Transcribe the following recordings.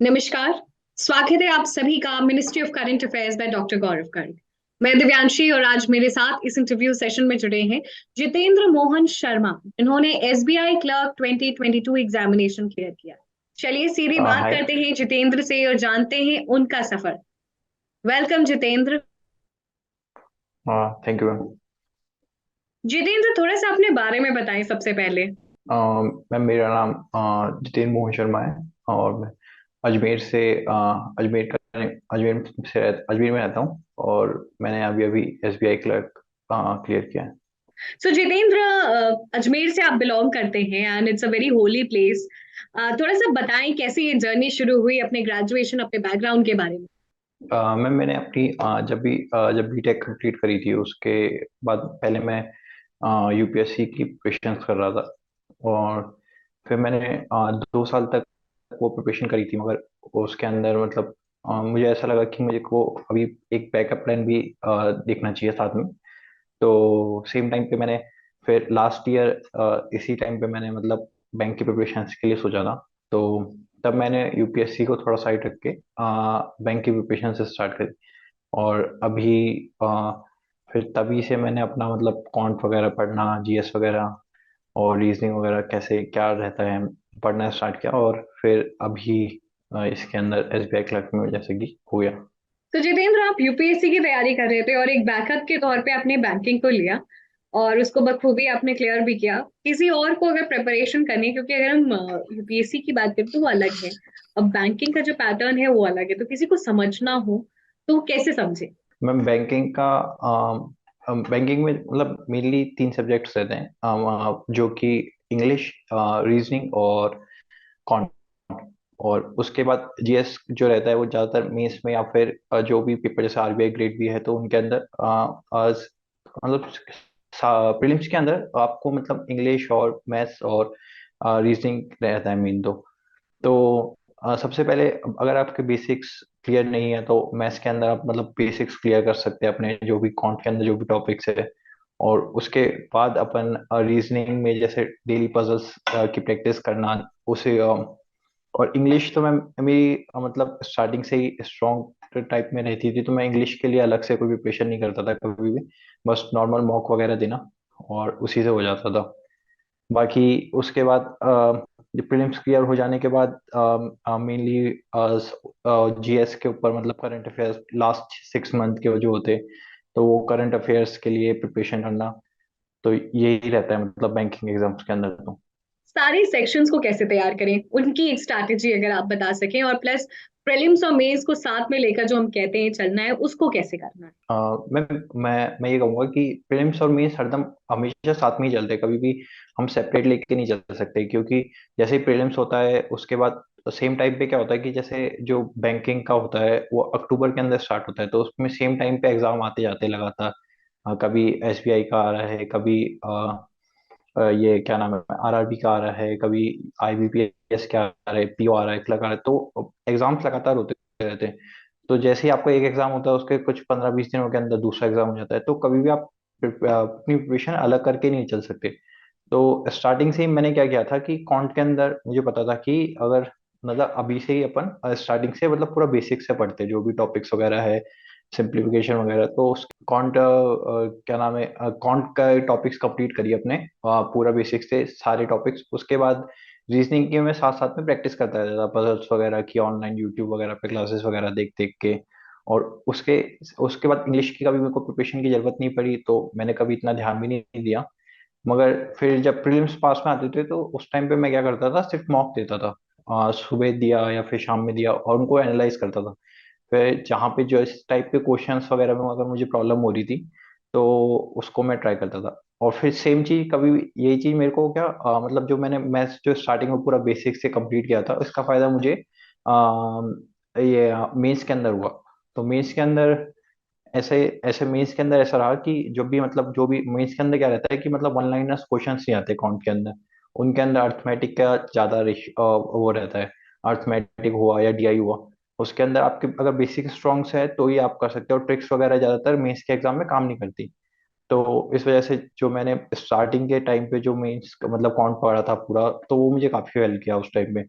नमस्कार। स्वागत है आप सभी का ministry of current affairs by doctor Gaurav Garg. मैं दिव्यांशी और आज मेरे साथ इस इंटरव्यू सेशन में जुड़े हैं जितेंद्र मोहन शर्मा, जिन्होंने एसबीआई क्लर्क 2022 एग्जामिनेशन क्लियर किया। चलिए सीधी बात हाय। करते हैं जितेंद्र से और जानते हैं उनका सफर। वेलकम जितेंद्र। हाँ, थैंक यू मैम। जितेंद्र, थोड़ा सा अपने बारे में बताएं सबसे पहले। मैम, मेरा नाम जितेंद्र मोहन शर्मा है। और मैं अजमेर से अजमेर का अजमेर में रहता हूँ। और मैंने अभी अभी एसबीआई क्लर्क क्लियर किया है। सो जितेंद्र, अजमेर से आप बिलोंग करते हैं and it's a very holy place. थोड़ा सा बताएं कैसे ये जर्नी शुरू हुई, अपने ग्रेजुएशन, अपने बैकग्राउंड के बारे में। मैम, मैंने अपनी जब बीटेक कंप्लीट करी थी उसके बाद पहले मैं यूपीएससी की प्रिपरेशन कर रहा था। और फिर मैंने 2 साल तक वो प्रिपरेशन करी थी, मगर उसके अंदर मतलब मुझे ऐसा लगा कि मुझे को अभी एक बैकअप प्लान भी देखना चाहिए साथ में। तो सेम टाइम पे मैंने फिर लास्ट ईयर इसी टाइम पे मैंने मतलब बैंक की प्रिपरेशन के लिए सोचा था। तो तब मैंने यूपीएससी को थोड़ा साइड रख के बैंक की प्रिपरेशन से स्टार्ट करी। और अभी फिर तभी से मैंने अपना मतलब क्वांट वगैरह पढ़ना, जीएस वगैरह और रीजनिंग वगैरह कैसे क्या रहता है पढ़ना स्टार्ट किया। और फिर अभी इसके अंदर एसबीआई क्लर्क में जैसे कि हो गया। तो जितेंद्र, आप यूपीएससी की तैयारी कर रहे थे और एक बैकअप के तौर पे आपने बैंकिंग को लिया और उसको बखूबी आपने क्लियर भी किया। किसी और को अगर प्रिपरेशन करनी है, क्योंकि अगर हम यूपीएससी की बात करें तो वो अलग है, अब बैंकिंग का जो पैटर्न है वो अलग है, तो किसी को समझना हो तो वो कैसे समझे। मैम, बैंकिंग में मतलब मेनली 3 सब्जेक्ट्स रहते हैं, जो कि इंग्लिश, रीजनिंग और कॉन्ट। और उसके बाद जीएस जो रहता है वो ज़्यादातर मेंस में या फिर जो भी पेपर जैसे आरबीआई ग्रेड भी है तो उनके अंदर मतलब प्रीलिम्स के अंदर आपको मतलब इंग्लिश और मैथ्स और रीजनिंग रहता है मेन। तो सबसे पहले अगर आपके बेसिक्स क्लियर नहीं है तो मैथ्स के अंदर आप मतलब बेसिक्स क्लियर कर सकते हैं अपने जो भी कॉन्ट के अंदर जो भी टॉपिक्स है। और उसके बाद अपन रीजनिंग में जैसे डेली पजल्स की प्रैक्टिस करना उसे और इंग्लिश तो मैं मेरी मतलब स्टार्टिंग से ही स्ट्रॉन्ग टाइप में रहती थी, तो मैं इंग्लिश के लिए अलग से कोई प्रिपरेशन नहीं करता था कभी भी। बस नॉर्मल मॉक वगैरह देना और उसी से हो जाता था। बाकी उसके बाद प्रीलिम्स क्लियर हो जाने के बाद मेनली जीएस के ऊपर मतलब करंट अफेयर्स लास्ट 6 मंथ के जो होते तो वो करंट अफेयर्स के लिए प्रिपरेशन करना। तो यही रहता है मतलब बैंकिंग एग्जाम्स के अंदर तो। सारे सेक्शंस को कैसे तैयार करें, उनकी एक स्ट्रैटेजी अगर आप बता सकें, और प्लस प्रीलिम्स और मेंस को साथ में लेकर जो हम कहते हैं चलना है, उसको कैसे करना है। अ, मैं ये कहूंगा कि प्रीलिम्स और मेंस हरदम हमेशा साथ में ही चलते हैं, कभी भी हम सेपरेट लेके नहीं चल सकते। क्योंकि जैसे ही प्रीलिम्स होता है उसके बाद सेम टाइम पे क्या होता है कि जैसे जो बैंकिंग का होता है वो अक्टूबर के अंदर स्टार्ट होता है, तो उसमें सेम टाइम पे एग्जाम आते जाते हैं लगातार। कभी एसबीआई का आ रहा है, कभी ये क्या नाम है आरआरबी का आ रहा है, कभी आईबीपीएस का आ रहा है, पीओ आ रहा है, क्लर्क आ रहा है, तो एग्जाम्स लगातार होते रहते हैं। तो जैसे ही आपका एक एग्जाम होता है उसके कुछ 15-20 दिनों के अंदर दूसरा एग्जाम हो जाता है, तो कभी भी आप अपनी प्रिपरेशन अलग करके नहीं चल सकते। तो स्टार्टिंग से ही मैंने क्या किया था कि कॉन्ट के अंदर मुझे पता था कि अगर मतलब अभी से ही अपन स्टार्टिंग से मतलब पूरा बेसिक से पढ़ते हैं जो भी टॉपिक्स वगैरह है, सिंप्लीफिकेशन वगैरह, तो उस कॉन्ट क्या नाम है कॉन्ट का टॉपिक्स कंप्लीट करिए अपने पूरा बेसिक से सारे टॉपिक्स। उसके बाद रीजनिंग की मैं साथ साथ में प्रैक्टिस करता रहता था, पजल्स वगैरह की ऑनलाइन यूट्यूब वगैरह पे क्लासेस वगैरह देख देख के। और उसके उसके बाद इंग्लिश की कभी मेरे को प्रिपरेशन की जरूरत नहीं पड़ी, तो मैंने कभी इतना ध्यान भी नहीं दिया। मगर फिर जब प्रीलिम्स पास में आते थे तो उस टाइम पे मैं क्या करता था, सिर्फ मॉक देता था। सुबह दिया या फिर शाम में दिया और उनको एनालाइज करता था। फिर जहाँ पे जो इस टाइप के क्वेश्चंस वगैरह में अगर मुझे प्रॉब्लम हो रही थी तो उसको मैं ट्राई करता था। और फिर सेम चीज कभी यही चीज मेरे को क्या मतलब जो मैंने मैथ्स जो स्टार्टिंग में पूरा बेसिक से कंप्लीट किया था इसका फायदा मुझे ये मेंस के अंदर हुआ। तो मेंस के अंदर ऐसे ऐसे मेंस के अंदर ऐसा रहा कि जो भी मेंस के अंदर क्या रहता है कि मतलब वन लाइनर्स क्वेश्चंस नहीं आते अकाउंट के अंदर। उनके अंदर अर्थमेटिक का ज्यादा वो रहता है। अर्थमेटिक हुआ या डीआई हुआ, उसके अंदर आपके अगर बेसिक स्ट्रॉन्ग्स है तो ही आप कर सकते हो। ट्रिक्स वगैरह ज्यादातर मेंस के एग्जाम में काम नहीं करती। तो इस वजह से जो मैंने स्टार्टिंग के टाइम पे जो मेंस मतलब कौन पढ़ा था पूरा, तो वो मुझे काफी हेल्प किया उस टाइम पे।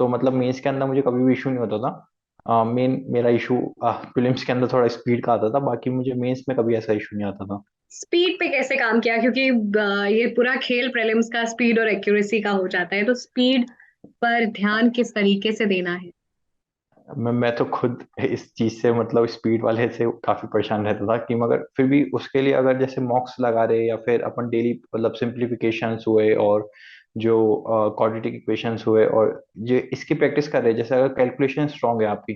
तो मतलब मेंस के अंदर मुझे कभी भी इशू नहीं होता था। मेन मेरा इशू प्रीलिम्स के अंदर थोड़ा स्पीड का आता था, बाकी मुझे मेंस में कभी ऐसा इशू नहीं आता था। स्पीड पे कैसे काम किया, क्योंकि ये पूरा खेल प्रीलिम्स का स्पीड और एक्यूरेसी का हो जाता है, तो स्पीड पर ध्यान किस तरीके से देना है? मैं तो खुद इस चीज से मतलब स्पीड वाले से काफी परेशान रहता था कि मगर फिर भी उसके लिए अगर जैसे मॉक्स लगा रहे या फिर अपन डेली मतलब सिंप्लीफिकेशंस हुए और जो क्वाड्रेटिक इक्वेशंस हुए और ये इसकी प्रैक्टिस कर रहे हैं, जैसे अगर कैलकुलेशन स्ट्रांग है आपकी,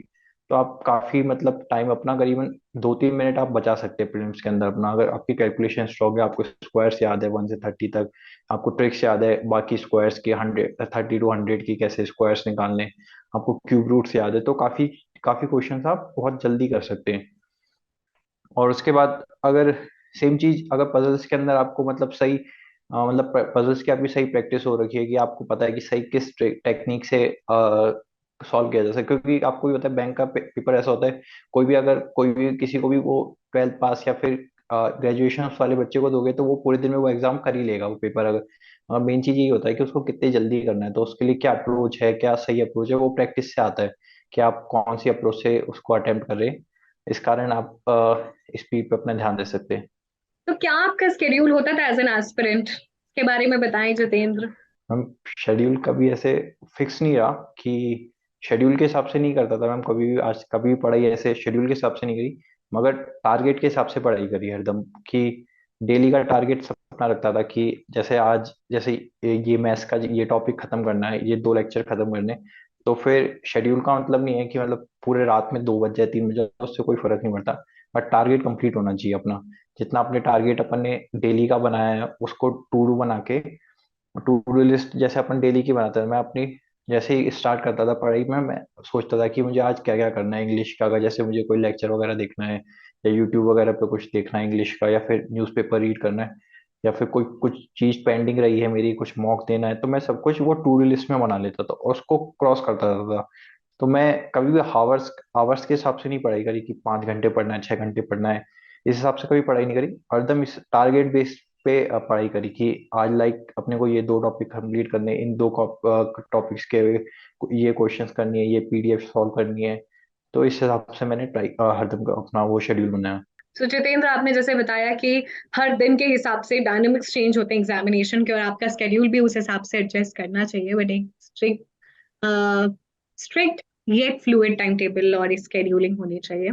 तो आप काफी मतलब टाइम अपना करीबन 2-3 मिनट आप बचा सकते हैं प्रीलिम्स के अंदर अपना, अगर आपकी कैलकुलेशन स्ट्रांग है, आपको स्क्वायर्स याद है 1 से 30 तक, आपको ट्रिक्स याद है बाकी स्क्वायर्स की 30 to 100 की कैसे स्क्वायर्स निकालने, आपको क्यूब रूट्स याद है, तो काफी काफी क्वेश्चंस आप बहुत जल्दी कर सकते हैं। और उसके बाद अगर सेम चीज अगर पजल्स के अंदर आपको मतलब सही मतलब पजल्स की आपकी सही प्रैक्टिस हो रखी है कि आपको पता है कि सही किस टेक्निक से सॉल्व किया जा सकता है, क्योंकि आपको भी पता है बैंक का पेपर ऐसा होता है, कोई भी अगर कोई भी किसी को भी वो 12th पास या फिर ग्रेजुएशन वाले बच्चे को दोगे तो वो पूरे दिन में वो एग्जाम कर ही लेगा वो पेपर, अगर मेन चीज यही होता है कि उसको कितनी जल्दी करना है, तो उसके लिए क्या अप्रोच है, क्या सही अप्रोच है, वो प्रैक्टिस से आता है कि आप कौन सी अप्रोच से उसको अटेम्प्ट कर रहे हैं। इस कारण आप स्पीड पे अपना ध्यान दे सकते हैं। तो क्या आपका स्केड्यूल होता था एज एन एस्पिरेंट, के बारे में बताएं जितेंद्र। मैम शेड्यूल कभी ऐसे फिक्स नहीं रहा कि शेड्यूल के हिसाब से नहीं करता था मैम, कभी भी आज कभी भी पढ़ाई ऐसे शेड्यूल के हिसाब से नहीं करी, मगर टारगेट के हिसाब से पढ़ाई करी हरदम कि डेली का टारगेट सपना रखता था कि जैसे आज जैसे ये मैथ्स का ये टॉपिक खत्म करना है, ये 2 लेक्चर खत्म करने हैं, तो फिर शेड्यूल का मतलब नहीं है कि मतलब पूरे रात में 2 बज जाए 3 बजे, उससे कोई फर्क नहीं पड़ता, बट टारगेट कंप्लीट होना चाहिए अपना। जितना अपने टारगेट अपन ने डेली का बनाया है उसको टू डू बना के, टू डू लिस्ट जैसे अपन डेली की बनाते हैं, मैं अपनी जैसे ही स्टार्ट करता था पढ़ाई में, मैं सोचता था कि मुझे आज क्या क्या करना है इंग्लिश का, अगर जैसे मुझे कोई लेक्चर वगैरह देखना है या यूट्यूब वगैरह पे कुछ देखना है इंग्लिश का, या फिर न्यूज़पेपर रीड करना है, या फिर कोई कुछ चीज पेंडिंग रही है मेरी, कुछ मॉक देना है, तो मैं सब कुछ वो टू डू लिस्ट में बना लेता था और उसको क्रॉस करता था। तो मैं कभी भी हावर्स आवर्स के हिसाब से नहीं पढ़ाई करी कि 5 घंटे पढ़ना है 6 घंटे पढ़ना है, इस हिसाब से कभी पढ़ाई नहीं करी, हरदम इस टारगेट बेस्ड पे पढ़ाई करी कि आज लाइक अपने को ये 2 टॉपिक कंप्लीट करने हैं, इन 2 टॉपिक्स के ये क्वेश्चंस करनी है, ये पीडीएफ सॉल्व करनी है, तो इस हिसाब से मैंने ट्राई हरदम का अपना वो शेड्यूल बनाया। सो जितेंद्र, आपने जैसे बताया कि हर दिन के हिसाब से डायनेमिक्स चेंज होते हैं एग्जामिनेशन के, और आपका स्केड्यूल भी उस हिसाब से एडजस्ट करना चाहिए, बट एक strict yet fluid time table और स्केड्यूलिंग होनी चाहिए।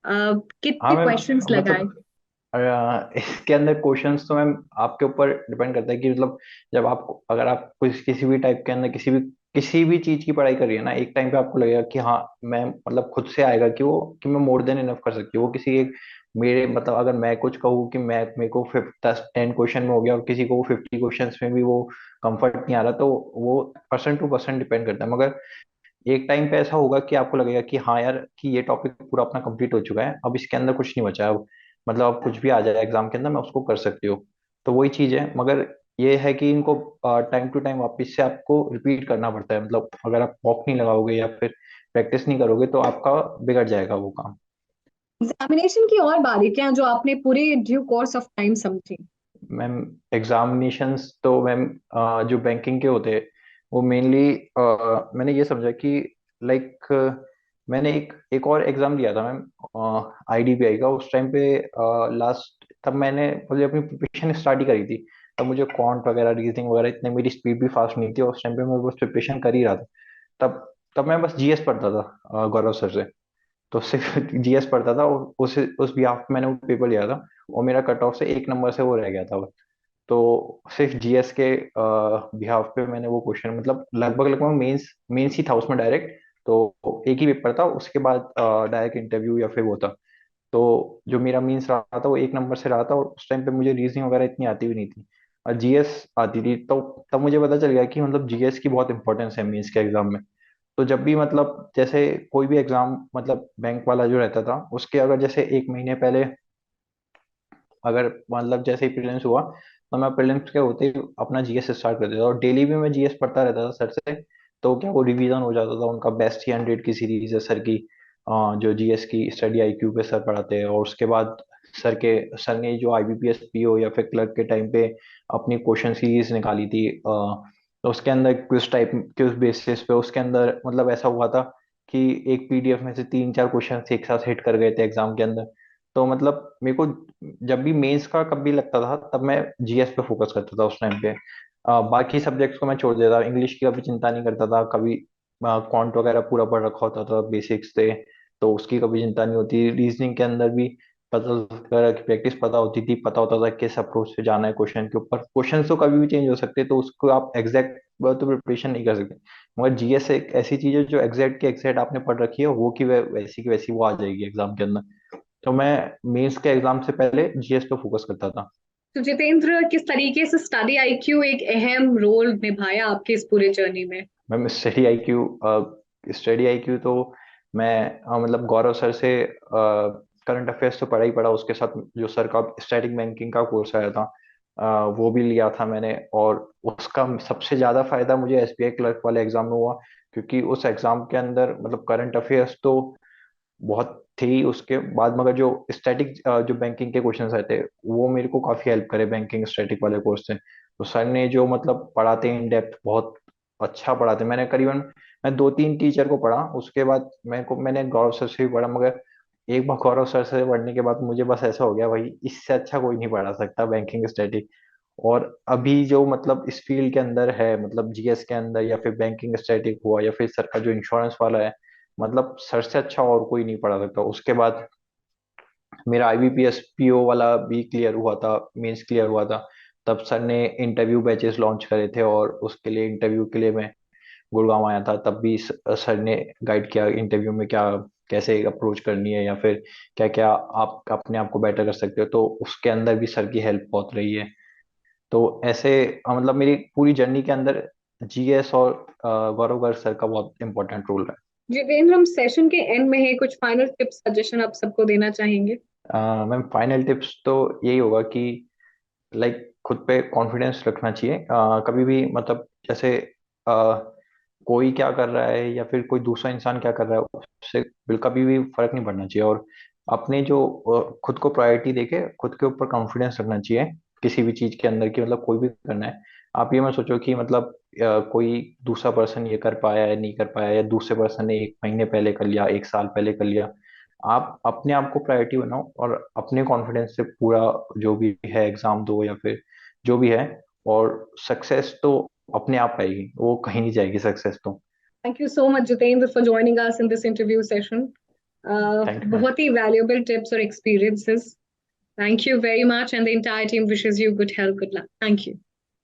हाँ कितने मैम, क्वेश्चंस लगाए? मतलब इसके अंदर क्वेश्चंस तो मैम आपके ऊपर डिपेंड करता है कि मतलब जब आप अगर आप कुछ किसी भी टाइप के अंदर किसी भी चीज की पढ़ाई कर रही है ना, एक टाइम पे आपको लगेगा कि हाँ मैं मतलब खुद से आएगा कि वो कि मैं मोर देन इनफ कर सकती हूँ, वो किसी एक मेरे मतलब अगर मैं कुछ कहूँ कि मैं मेरे को 10 10 क्वेश्चन में हो गया और किसी को 50 क्वेश्चन में भी वो कंफर्ट नहीं आ रहा, तो वो पर्सन टू पर्सन डिपेंड करता है, मगर एक टाइम पे ऐसा होगा कि आपको लगेगा कि हाँ यार कि ये टॉपिक पूरा अपना कंप्लीट हो चुका है, अब इसके अंदर कुछ नहीं बचा है, अब मतलब अब कुछ भी आ जाए एग्जाम के अंदर मैं उसको कर सकती हूँ। तो वही चीज है, मगर ये है कि इनको टाइम टू टाइम वापस से आपको रिपीट करना पड़ता है, मतलब अगर आप वॉक नहीं लगाओगे या फिर प्रैक्टिस नहीं करोगे तो आपका बिगड़ जाएगा वो काम। एग्जामिनेशन की और बारीकियां जो आपने पूरे ड्यू कोर्स ऑफ टाइम समझी? मैम एग्जामिनेशंस तो मैम जो बैंकिंग के होते हैं वो मेनली मैंने ये समझा कि लाइक मैंने एक और एग्जाम दिया था मैम आईडीबीआई का, उस टाइम पे लास्ट तब मैंने मुझे अपनी प्रिपरेशन स्टार्ट ही करी थी, तब मुझे क्वांट वगैरह रीजनिंग वगैरह इतने मेरी स्पीड भी फास्ट नहीं थी, और उस टाइम पे मैं बस प्रिपरेशन कर ही रहा था। तब तब मैं बस जीएस पढ़ता था गौरव सर से, तो सिर्फ जीएस पढ़ता था और उस बिहाफ पे मैंने वो पेपर लिया था, और मेरा कट ऑफ से 1 नंबर से वो रह गया था। तो सिर्फ जीएस के बिहाफ पे मैंने वो क्वेश्चन मतलब लगभग लगभग मेंस मेंस ही था उसमें डायरेक्ट, तो एक ही पेपर था, उसके बाद डायरेक्ट इंटरव्यू या फिर वो था, तो जो मेरा मीन्स रहा था वो 1 नंबर से रहा था, और उस टाइम पे मुझे रीजनिंग वगैरह इतनी आती भी नहीं थी और जीएस आती थी, तो तब मुझे पता चल गया कि मतलब जीएस की बहुत इंपॉर्टेंस है मीन्स के एग्जाम में। तो जब भी मतलब जैसे कोई भी एग्जाम मतलब बैंक वाला जो रहता था उसके अगर जैसे 1 महीने पहले अगर मतलब जैसे ही प्रीलिम्स हुआ, तो मैं प्रीलिम्स के होते ही अपना जीएस स्टार्ट कर देता था, और डेली भी मैं जीएस पढ़ता रहता था सर से, तो क्या वो रिवीजन हो जाता था, उनका बेस्ट ही 100 की सीरीज है सर की, जो जीएस की स्टडी आईक्यू पे सर पढ़ाते हैं, और उसके बाद सर ने जो आईबीपीएस पीओ या फिर क्लर्क के टाइम पे अपनी क्वेश्चन सीरीज निकाली थी, तो उसके अंदर क्विज बेसिस पे उसके अंदर मतलब ऐसा हुआ था कि एक पीडीएफ में से 3-4 क्वेश्चन एक साथ हिट कर गए थे एग्जाम के अंदर। तो मतलब मेरे को जब भी मेंस का कभी लगता था तब मैं जीएस पे फोकस करता था उस टाइम पे। बाकी सब्जेक्ट्स को मैं छोड़ देता था, इंग्लिश की कभी चिंता नहीं करता था कभी। क्वांट वगैरह पूरा पढ़ रखा होता था, बेसिक्स थे, तो उसकी कभी चिंता नहीं होती। रीजनिंग के अंदर भी प्रैक्टिस पता होती थी, पता होता था किस अप्रोच से जाना है क्वेश्चन के ऊपर। क्वेश्चन तो कभी भी चेंज हो सकते हैं, तो उसको आप एग्जैक्ट तो प्रिपरेशन नहीं कर सकते। मगर जीएस एक ऐसी चीज है जो एग्जैक्ट की एग्जैक्ट आपने पढ़ रखी है, वो वैसी की वैसी वो आ जाएगी एग्जाम के अंदर। तो मैं मेंस के एग्जाम से पहले जीएस पे फोकस करता था। तो जितेंद्र, किस तरीके से स्टडी आईक्यू एक अहम रोल निभाया आपके इस पूरे जर्नी में? मैम स्टडी आई क्यू तो मैं मतलब गौरव सर से करंट अफेयर्स तो पढ़ा ही पढ़ा, उसके साथ जो सर का स्टैटिक बैंकिंग का कोर्स आया था वो भी लिया था मैंने। और उसका सबसे ज्यादा फायदा मुझे एसबीआई क्लर्क वाले एग्जाम में हुआ, क्योंकि उस एग्जाम के अंदर मतलब करंट अफेयर्स तो बहुत थे ही उसके बाद, मगर जो स्टैटिक जो बैंकिंग के क्वेश्चंस आए थे वो मेरे को काफी हेल्प करे बैंकिंग स्टैटिक वाले कोर्स से। तो सर ने जो मतलब पढ़ाते इन डेप्थ बहुत अच्छा पढ़ाते। मैंने करीबन मैं 2-3 टीचर को पढ़ा, उसके बाद मैंने गौरव सर से भी पढ़ा। मगर एक बार गौरव सर से पढ़ने के बाद मुझे बस ऐसा हो गया, भाई इससे अच्छा कोई नहीं पढ़ा सकता बैंकिंग स्टैटिक। और अभी जो मतलब इस फील्ड के अंदर है, मतलब जीएस के अंदर या फिर बैंकिंग स्टैटिक हुआ या फिर सर का जो इंश्योरेंस वाला है, मतलब सर से अच्छा और कोई नहीं पढ़ा सकता। उसके बाद मेरा आईबीपीएस पीओ वाला भी क्लियर हुआ था, मेंस क्लियर हुआ था। तब सर ने इंटरव्यू बैचेस लॉन्च करे थे, और उसके लिए इंटरव्यू के लिए मैं गुड़गांव आया था। तब भी सर ने गाइड किया इंटरव्यू में क्या कैसे अप्रोच करनी है, या फिर क्या क्या आप अपने आप को बेटर कर सकते हो। तो उसके अंदर भी सर की हेल्प बहुत रही है। तो ऐसे मतलब मेरी पूरी जर्नी के अंदर जीएस और गौरव गर्ग सर का बहुत इंपॉर्टेंट रोल है। जितेंद्र, हम सेशन के एंड में है, कुछ फाइनल टिप्स सजेशन आप सबको देना चाहेंगे? मैम फाइनल टिप्स तो यही होगा कि लाइक खुद पे कॉन्फिडेंस रखना चाहिए। कभी भी मतलब जैसे कोई क्या कर रहा है या फिर कोई दूसरा इंसान क्या कर रहा है उससे कभी भी फर्क नहीं पड़ना चाहिए। और अपने जो खुद को प्रायोरिटी देके खुद के ऊपर कॉन्फिडेंस रखना चाहिए किसी भी चीज के अंदर की, मतलब कोई भी करना है। आप ये मत सोचो कि मतलब कोई दूसरा पर्सन ये कर पाया है नहीं कर पाया, या दूसरे पर्सन ने 1 महीने पहले कर लिया, 1 साल पहले कर लिया। आप अपने आप को प्रायोरिटी बनाओ और अपने कॉन्फिडेंस से पूरा जो भी है एग्जाम दो या फिर जो भी है। और सक्सेस तो अपने आप आएगी, वो कहीं नहीं जाएगी सक्सेस तो। Thank you so much Jitendra for joining us in this interview session. Thank you ma'am. बहुत ही वैल्यूएबल टिप्स और experiences. Thank you very much, and the entire team wishes you good health, good luck. Thank you.